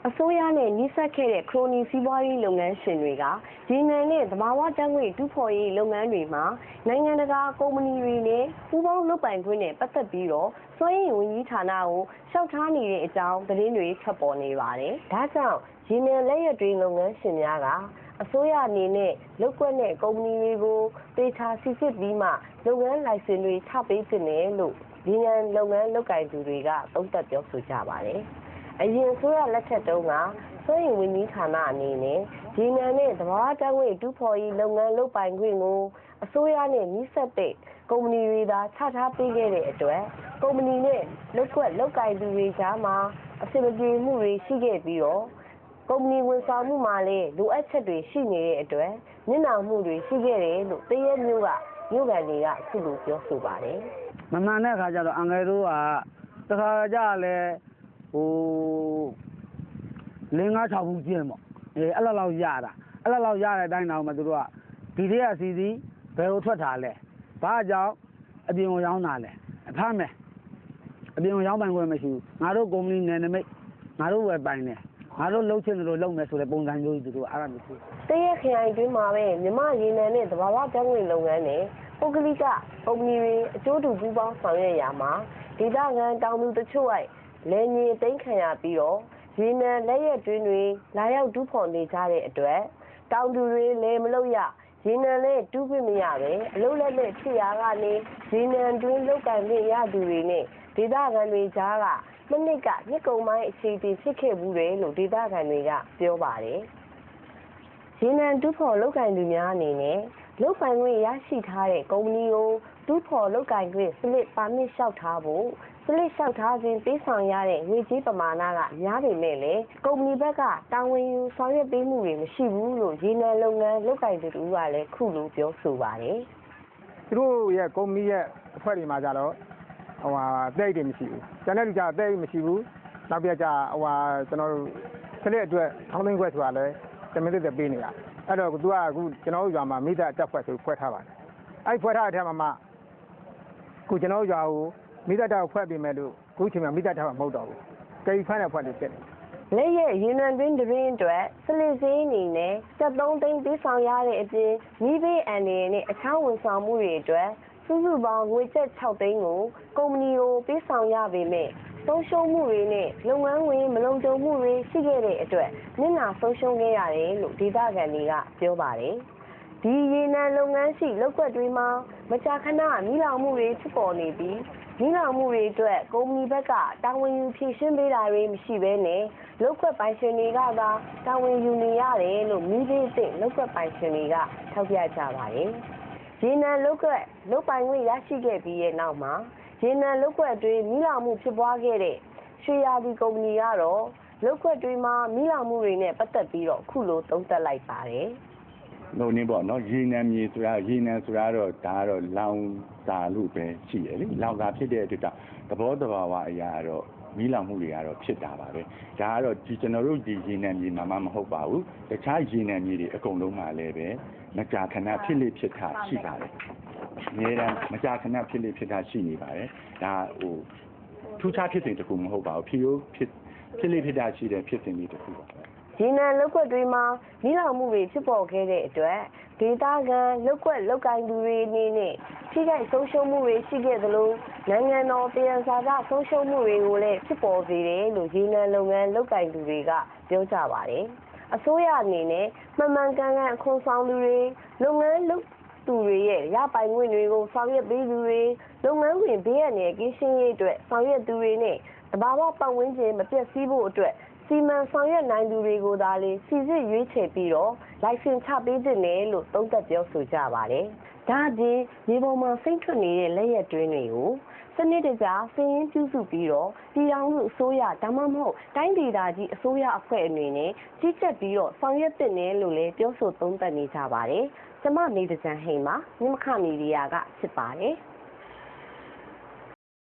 အစိုးရနဲ့နှိစက်ခဲ့တဲ့ခရိုနီစီးပွားရေးလုပ်ငန်းရှင်တွေကရေနံနဲ့သဘာဝဓာတ်ငွေ့တူးဖော်ရေးလုပ်ငန်းတွေမှာနိုင်ငံတကာကုမ္ပဏီတွေနဲ့ပူးပေါင်းလုပ်ပိုင်ခွင့်နဲ့ပတ်သက်ပြီးတော့စွမ်းရည်ဝန်ကြီးဌာနကိုလျှောက်ထားနေတဲ့အကြောင်းသတင်းတွေထွက်ပေါ်နေပါတယ်။ဒါကြောင့်ရေနံလက်ရွက်တွေလုပ်ငန်းရှင်များကအစိုးရအနေနဲ့လုပ်ကွက်တဲ့ကုမ္ပဏီတွေကိုပေချာစစ်စစ်ပြီးမှလုပ်ငန်းလိုင်စင်တွေချပေးသင့်တယ်လို့ရေနံလုပ်ငန်းလုပ်ကိုင်သူတွေကသုံးသပ်ပြောဆိုကြပါတယ်။အရင်ဆိုရလက်ထက်တုန်းကစွမ်းရည်ဝန်ကြီးဌာနအနေနဲ့ရေနံနဲ့သဘာဝဓာတ်ငွေ့တူးဖော်ရေးလုပ်ငန်းလုပ်ပိုင်ခွင့်ကိုအစိုးရနဲ့နှိစက်တဲ့ကုမ္ပဏီတွေသာချထားပေးခဲ့တဲ့အတွက်ကုမ္ပဏီနဲ့လုပ်ကွက်လုပ်ကိုင်သူတွေကြားမှာအဆင်မပြေမှုတွေရှိခဲ့ပြီးတော့ကုမ္ပဏီဝန်ဆောင်မှုမှာလည်းလိုအပ်ချက်တွေရှိနေတဲ့အတွက်မျက်နှာမှုတွေရှိခဲ့တယ်လို့တရက်မျိုးကမြို့ကန်တွေကအခုလိုပြောဆိုပါတယ်မမှန်တဲ့အခါကျတော့အင်္ဂလိပ်တို့ကတခါကြလဲဟို5-6ဘူးကျင်းပေါ့အဲ့လောက်ရတာအဲ့လောက်ရတဲ့အတိုင်းတော့မှသူတို့ကဒီတည်းအစီအစီဘယ်ကိုထွက်တာလဲဘာကြောင့်အပြင်ကိုရောင်းတာလဲအဖမ်းမယ်အပြင်ကိုရောင်းပိုင်ခွင့်မရှိဘူးငါတို့ကုမ္ပဏီနယ်နိမိတ်ငါတို့ဝယ်ပိုင်တယ်ငါတို့လှုပ်ချင်တယ်လို့လုပ်မယ်ဆိုတဲ့ပုံစံမျိုးကြီးသူတို့အဲ့ဒါမျိုးတရက်ခရိုင်တွင်းမှာပဲမြမရေနံနဲ့သဘာဝဓာတ်ငွေ့လုပ်ငန်းနဲ့ပုဂ္ဂလိကကုမ္ပဏီတွေအကျိုးတူပူးပေါင်းဆောင်ရွက်ရာမှာဒေသခံတောင်သူတချို့ရဲ့လယ်မြေသိမ်းခံရပြီးတော့ရေနံလက်ရက်တွင်းတွေလာရောက်တူးဖော်နေကြတဲ့အတွက်တောင်သူတွေလည်းမလုပ်ရရေနံနဲ့တူးခွင့်မရပဲအလုပ်လက်မဲ့ဖြစ်ရာကနေရေနံတွင်းလုပ်ကိုင်နေရသူတွေနဲ့ဒေသခံတွေကြားကမနစ်ကနှစ်ကုန်ပိုင်းအခြေအနေဖြစ်ခဲ့ဘူးတယ်လို့ဒေသခံတွေကပြောပါတယ်။ရေနံတူးဖော်လုပ်ကိုင်သူများအနေနဲ့လုပ်ပိုင်ခွင့်ရရှိထားတဲ့ကုမ္ပဏီကိုတူးဖော်လုပ်ကိုင်ခွင့်စနစ်ပါမစ်လျှောက်ထားဖို့စနစ်လျှောက်ထားခြင်းပေးဆောင်ရတဲ့ငွေကြေးပမာဏကများပေမဲ့လည်းကုမ္ပဏီဘက်ကတာဝန်ယူဆောင်ရွက်ပေးမှုတွေမရှိဘူးလို့ရေနံလုပ်ငန်းလုပ်ကိုင်သူတို့ကလည်းခုလိုပြောဆိုပါတယ်။သူတို့ရဲ့ကုမ္ပဏီရဲ့အဖွဲ့တွေမှာကြတော့တိတ်တွေမရှိဘူး။ကျန်တဲ့လူကတိတ်မရှိဘူး။နောက်ပြကြကျွန်တော်တို့စနစ်အတွက်ထောင်းသိန်းခွဲဆိုတာလည်းတမင်သက်ပေးနေတာ။အဲ့တော့သူကအခုကျွန်တော်တို့ရွာမှာမိသားတက်ဖွဲ့ဆိုဖွဲ့ထားပါတယ်။အဲ့ဖွဲ့ထားတဲ့အထက်မှာခုကျွန်တော်တို့ရွာကိုမိသားတက်ဖွဲ့ပေးမယ်လို့ခုချိန်မှာမိသားတက်မဟုတ်တော့ဘူး။ကိဖမ်းတဲ့ဖွဲ့တွေဖြစ်တယ်။လက်ရဲ့ရေနံတွင်းအတွက်စလစ်စင်းအနေနဲ့73သိန်းပေးဆောင်ရတဲ့အပြင်မိဘေးအန်တွေနဲ့အခြားဝန်ဆောင်မှုတွေအတွက်စုစုပေါင်းငွေကျပ်6သိန်းကိုကုမ္ပဏီကိုပေးဆောင်ရပေမဲ့ဆုံးရှုံးမှုတွေနဲ့လုပ်ငန်းဝင်မလုံခြုံမှုတွေရှိခဲ့တဲ့အတွက်မျက်နှာဆုံးရှုံးခဲ့ရတယ်လို့ဒေသခံတွေကပြောပါတယ်။ဒီရေနံလုပ်ငန်းရှိလုပ်ကွက်တွေမှာမကြာခဏမိလောင်မှုတွေဖြစ်ပေါ်နေပြီးမိလောင်မှုတွေအတွက်ကုမ္ပဏီဘက်ကတာဝန်ယူဖြေရှင်းပေးတာတွေမရှိဘဲနဲ့လုပ်ကွက်ပိုင်ရှင်တွေကသာတာဝန်ယူနေရတယ်လို့မိသေးသိလုပ်ကွက်ပိုင်ရှင်တွေကထောက်ပြကြပါတယ်။ရေနံလုပ်ကွက်လုပ်ပိုင်ခွင့်ရရှိခဲ့ပြီးရဲ့နောက်မှာရေနံလုပ်ကွက်အတွင်းမိလောင်မှုဖြစ်ပွားခဲ့တဲ့ရွှေရာသီကုမ္ပဏီကတော့လုပ်ကွက်တွေမှာမိလောင်မှုတွေနဲ့ပတ်သက်ပြီးတော့ခုလိုသုံးသပ်လိုက်ပါတယ်။လို့နေပေါ့နော်ရေနံမြေဆိုတာရေနံဆိုတာတော့ဒါကတော့လောင်စာလို့ပဲရှိရလေလောင်စာဖြစ်တဲ့အတွက်သဘောတဘာဝအရာတော့မီးလောင်မှုတွေကတော့ဖြစ်တာပါပဲဒါကတော့ကျွန်တော်တို့ဒီရေနံမြေမှာမဟုတ်ပါဘူးတခြားရေနံမြေတွေအကုန်လုံးမှာလည်းပဲမကြာခဏဖြစ်လေဖြစ်တာရှိပါတယ်အများအားမကြာခဏဖြစ်လေဖြစ်တာရှိနေပါတယ်ဒါထူးခြားဖြစ်စဉ်တစ်ခုမဟုတ်ပါဘူးဖြစ်လေဖြစ်တာရှိတဲ့ဖြစ်စဉ်လေးတစ်ခုပါရေနံလုပ်ကွက်တွေမှာမိလောင်မှုတွေဖြစ်ပေါ်ခဲ့တဲ့အတွက်ဒေသခံလုပ်ကွက်လုပ်ကိုင်သူတွေအနေနဲ့ထိခိုက်ဆုံးရှုံးမှုတွေရှိခဲ့သလိုနိုင်ငံတော်ပြည်စာကဆုံးရှုံးမှုတွေကိုလည်းဖြစ်ပေါ်စေတယ်လို့ရေနံလုပ်ငန်းလုပ်ကိုင်သူတွေကပြောကြပါတယ်။အစိုးရအနေနဲ့မှန်မှန်ကန်ကန်အခွန်ဆောင်သူတွေလုပ်ငန်းလုပ်သူတွေရဲ့ရပိုင်ခွင့်တွေကိုဆောင်ရွက်ပေးသူတွေလုပ်ငန်းခွင်ဘေးအန္တရာယ်ကင်းရှင်းရေးအတွက်ဆောင်ရွက်သူတွေနဲ့တဘာဝပတ်ဝန်းကျင်မပျက်စီးဖို့အတွက်စီမံဆောင်ရွက်နိုင်သူတွေကိုသာလေစီစစ်ရွေးချယ်ပြီးတော့လိုင်စင်ချပေးခြင်းနဲ့လို့သုံးသပ်ပြောဆိုကြပါတယ်။ဒါ့အပြင်မြေပေါ်မှာစိမ့်ထွက်နေတဲ့လက်ရက်တွင်းတွေကိုစနစ်တကျစည်ရင်းပြုစုပြီးတော့ပြည်ထောင်စုအစိုးရဒါမှမဟုတ်တိုင်းဒေသကြီးအစိုးရအဖွဲ့အနေနဲ့ကြီးကြပ်ပြီးတော့ဆောင်ရွက်သင့်တယ်လို့လည်းပြောဆိုသုံးသပ်နေကြပါတယ်။ကျမနေတကြံဟိန်ပါမြမခမီဒီယာကဖြစ်ပါတယ်။